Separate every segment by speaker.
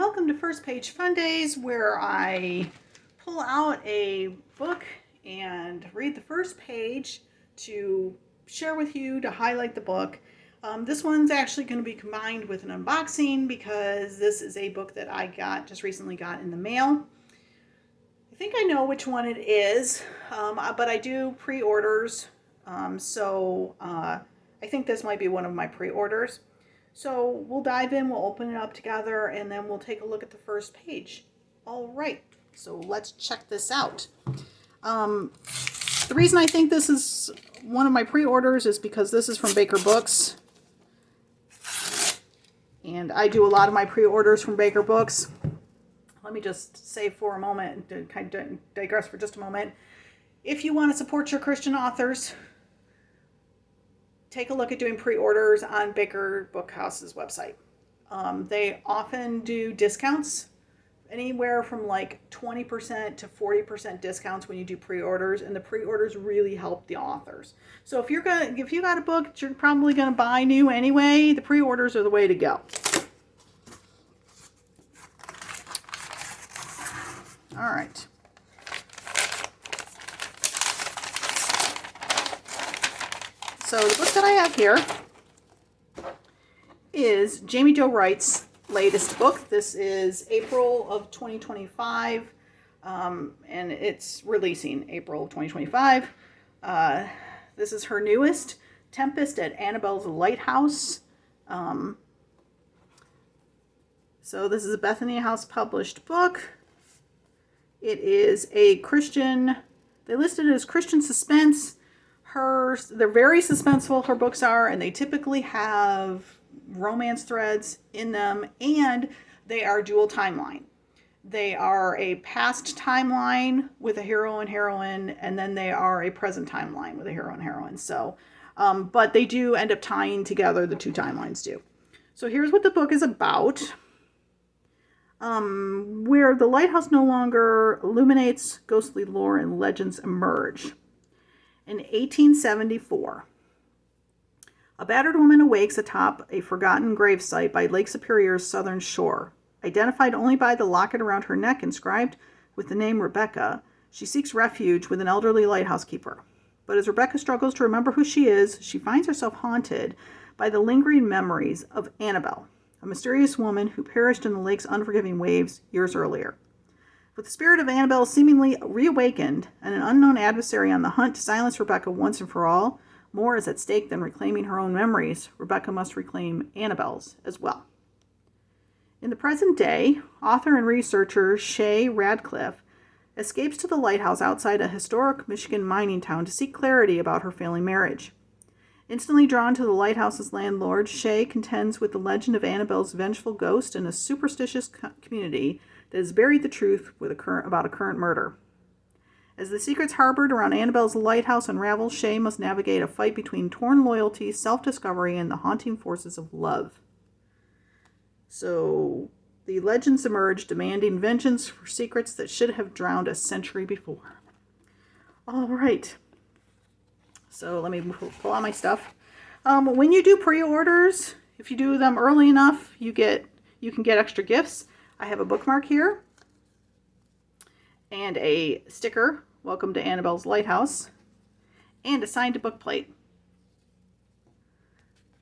Speaker 1: welcome to First Page Fundays, where I pull out a book and read the first page to share with you to highlight the book. This one's actually going to be combined with an unboxing because this is a book that I just recently got in the mail. I think I know which one it is, but I do pre-orders, so I think this might be one of my pre-orders. So we'll dive in, we'll open it up together, and then we'll take a look at the first page. All right, so let's check this out. The reason I think this is one of my pre-orders is because this is from Baker Books. And I do a lot of my pre-orders from Baker Books. Let me just say for a moment, to kind of digress for just a moment. If you want to support your Christian authors, take a look at doing pre-orders on Baker Bookhouse's website. They often do discounts, anywhere from like 20% to 40% discounts when you do pre-orders, and the pre-orders really help the authors. So if you got a book that you're probably going to buy new anyway, the pre-orders are the way to go. All right. So the book that I have here is Jamie Jo Wright's latest book. This is April of 2025, and it's releasing April of 2025. This is her newest, Tempest at Annabel's Lighthouse. So this is a Bethany House published book. It is a Christian, they listed it as Christian suspense. They're very suspenseful, her books are, and they typically have romance threads in them, and they are dual timeline. They are a past timeline with a hero and heroine, and then they are a present timeline with a hero and heroine. So, but they do end up tying together, the two timelines do. So here's what the book is about. Where the lighthouse no longer illuminates, ghostly lore and legends emerge. In 1874, a battered woman awakes atop a forgotten gravesite by Lake Superior's southern shore. Identified only by the locket around her neck inscribed with the name Rebecca, she seeks refuge with an elderly lighthouse keeper. But as Rebecca struggles to remember who she is, she finds herself haunted by the lingering memories of Annabel, a mysterious woman who perished in the lake's unforgiving waves years earlier. With the spirit of Annabel seemingly reawakened and an unknown adversary on the hunt to silence Rebecca once and for all, more is at stake than reclaiming her own memories. Rebecca must reclaim Annabel's as well. In the present day, author and researcher Shay Radcliffe escapes to the lighthouse outside a historic Michigan mining town to seek clarity about her failing marriage. Instantly drawn to the lighthouse's landlord, Shay contends with the legend of Annabel's vengeful ghost in a superstitious community that has buried the truth about a current murder. As the secrets harbored around Annabel's lighthouse unravel, Shay must navigate a fight between torn loyalty, self-discovery, and the haunting forces of love. So, the legends emerge, demanding vengeance for secrets that should have drowned a century before. All right. So, let me pull out my stuff. When you do pre-orders, if you do them early enough, you can get extra gifts. I have a bookmark here and a sticker, Welcome to Annabel's Lighthouse, and a signed book plate.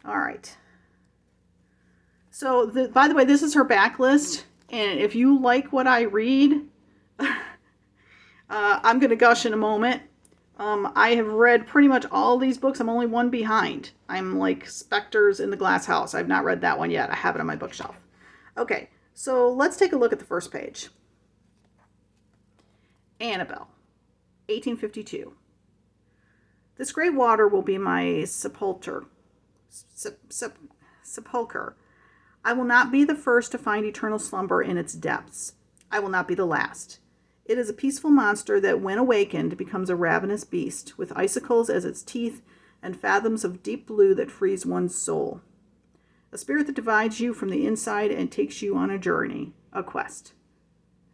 Speaker 1: All right. So, by the way, this is her backlist, and if you like what I read, I'm going to gush in a moment. I have read pretty much all these books. I'm only one behind. I'm like Spectres in the Glass House. I've not read that one yet. I have it on my bookshelf. Okay. So let's take a look at the first page. Annabel, 1852. This great water will be my sepulcher. Sepulcher. I will not be the first to find eternal slumber in its depths. I will not be the last. It is a peaceful monster that, when awakened, becomes a ravenous beast, with icicles as its teeth and fathoms of deep blue that freeze one's soul. A spirit that divides you from the inside and takes you on a journey, a quest.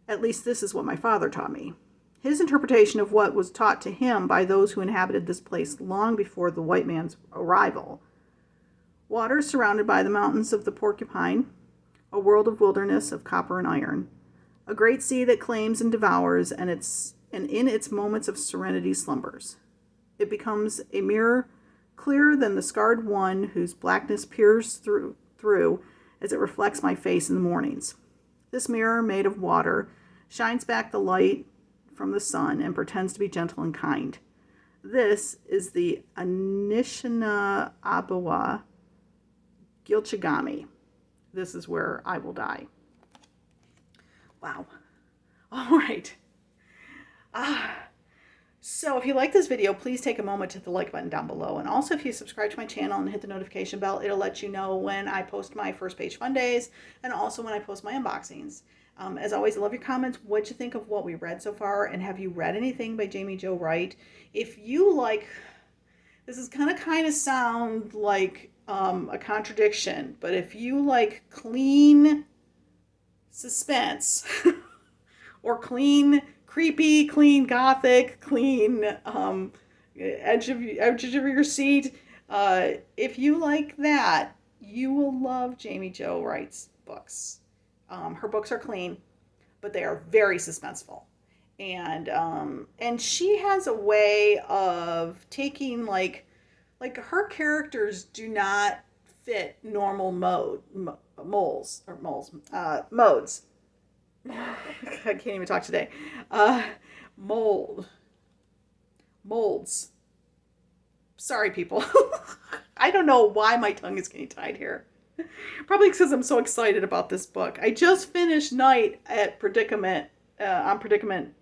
Speaker 1: At least this is what my father taught me. His interpretation of what was taught to him by those who inhabited this place long before the white man's arrival. Waters surrounded by the mountains of the Porcupine, a world of wilderness of copper and iron, a great sea that claims and devours, and in its moments of serenity slumbers. It becomes a mirror clearer than the scarred one whose blackness peers through as it reflects my face in the mornings. This mirror, made of water, shines back the light from the sun and pretends to be gentle and kind. This is the Anishinaabe Gilchigami. This is where I will die. Wow. All right. So if you like this video, please take a moment to hit the like button down below. And also if you subscribe to my channel and hit the notification bell, it'll let you know when I post my first page Fundays and also when I post my unboxings. As always, I love your comments. What'd you think of what we read so far? And have you read anything by Jamie Jo Wright? If you like, this is kind of sound like a contradiction, but if you like clean suspense or creepy, clean gothic, clean edge of your seat, if you like that, you will love Jamie Jo Wright's books. Her books are clean, but they are very suspenseful. And she has a way of taking like her characters do not fit normal modes. I can't even talk today. Molds. Sorry, people. I don't know why my tongue is getting tied here. Probably because I'm so excited about this book. I just finished Night at Predicament, on Predicament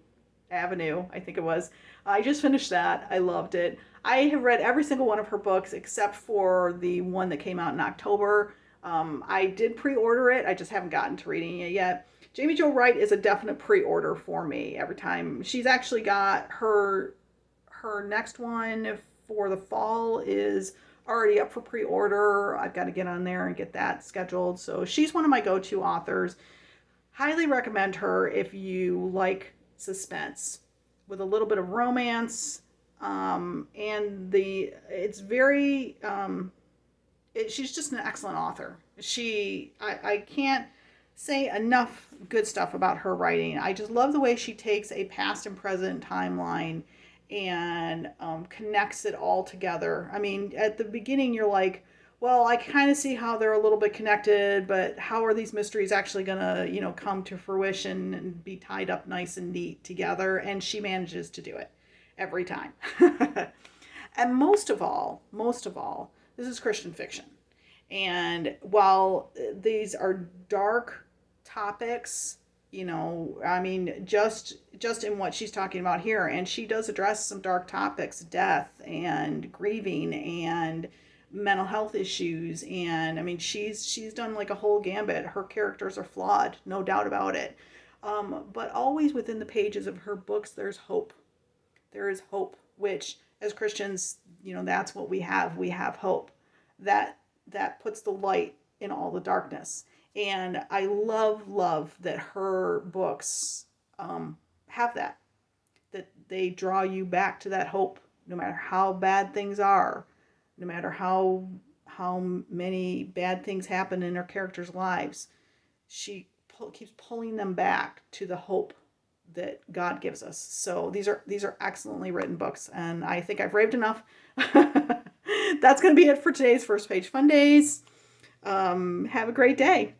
Speaker 1: Avenue, I think it was. I just finished that. I loved it. I have read every single one of her books except for the one that came out in October. I did pre-order it. I just haven't gotten to reading it yet. Jamie Jo Wright is a definite pre-order for me every time. She's actually got her next one for the fall is already up for pre-order. I've got to get on there and get that scheduled. So she's one of my go-to authors. Highly recommend her if you like suspense with a little bit of romance. She's just an excellent author. I can't say enough good stuff about her writing. I just love the way she takes a past and present timeline and connects it all together. I mean, at the beginning, you're like, well, I kind of see how they're a little bit connected, but how are these mysteries actually going to, come to fruition and be tied up nice and neat together? And she manages to do it every time. And most of all, this is Christian fiction. And while these are dark topics, I mean, just in what she's talking about here, and she does address some dark topics, death and grieving and mental health issues. And I mean, she's done like a whole gambit. Her characters are flawed, no doubt about it. But always within the pages of her books, there's hope. There is hope, which as Christians, that's what we have. We have hope that puts the light in all the darkness. And I love that her books have that they draw you back to that hope, no matter how bad things are, no matter how many bad things happen in her characters' lives. She keeps pulling them back to the hope that God gives us. So these are excellently written books, and I think I've raved enough. That's going to be it for today's First Page Fundays. Have a great day.